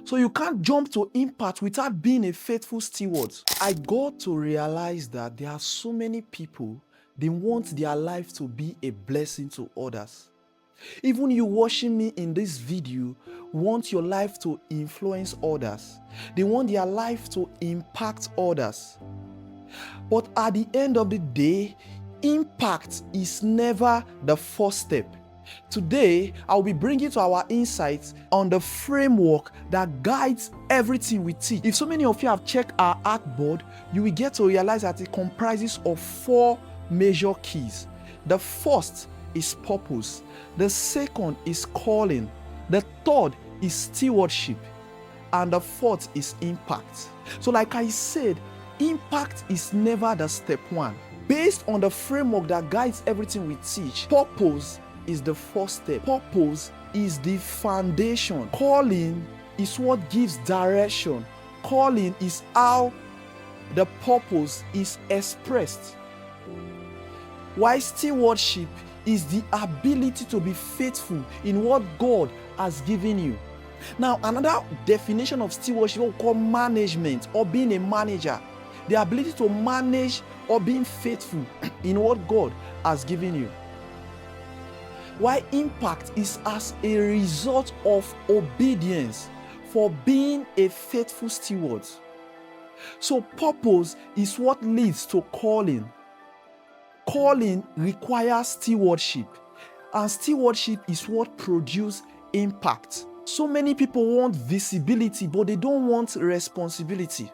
So you can't jump to impact without being a faithful steward. I got to realize that there are so many people, they want their life to be a blessing to others. Even you watching me in this video want your life to influence others. They want their life to impact others. But at the end of the day, impact is never the first step. Today, I'll be bringing to our insights on the framework that guides everything we teach. If so many of you have checked our artboard, you will get to realize that it comprises of 4 major keys. The first is purpose. The second is calling. The third is stewardship. And the fourth is impact. So like I said, impact is never the step 1. Based on the framework that guides everything we teach, purpose is the first step. Purpose is the foundation. Calling is what gives direction. Calling is how the purpose is expressed. While stewardship is the ability to be faithful in what God has given you. Now, another definition of stewardship we call management or being a manager. The ability to manage or being faithful in what God has given you. Why impact is as a result of obedience for being a faithful steward. So purpose is what leads to calling. Calling requires stewardship, and stewardship is what produces impact. So many people want visibility, but they don't want responsibility.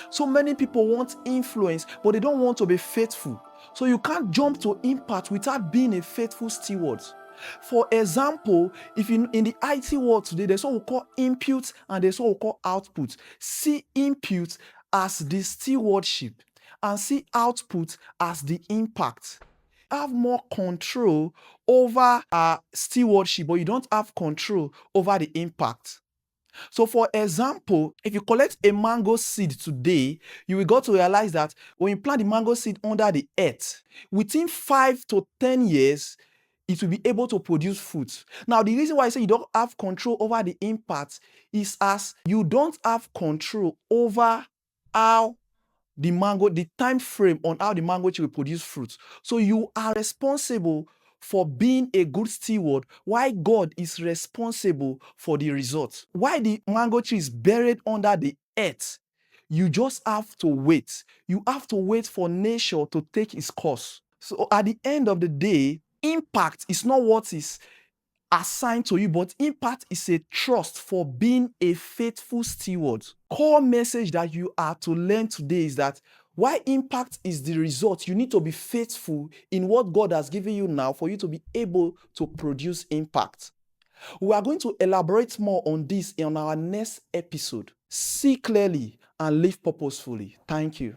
So many people want influence, but they don't want to be faithful. So you can't jump to impact without being a faithful steward. For example, if in the IT world today, there's what we call input and there's what we call output. See input as the stewardship and see output as the impact. Have more control over stewardship, but you don't have control over the impact. So for example, if you collect a mango seed today, you will go to realize that when you plant the mango seed under the earth, within 5 to 10 years, it will be able to produce fruit. Now, the reason why I say you don't have control over the impact is as you don't have control over how the time frame on how the mango tree will produce fruit. So you are responsible for being a good steward, while God is responsible for the result. While the mango tree is buried under the earth, you just have to wait. You have to wait for nature to take its course. So at the end of the day, impact is not what is assigned to you, but impact is a trust for being a faithful steward. Core message that you are to learn today is that while impact is the result, you need to be faithful in what God has given you now for you to be able to produce impact. We are going to elaborate more on this in our next episode. See clearly and live purposefully. Thank you.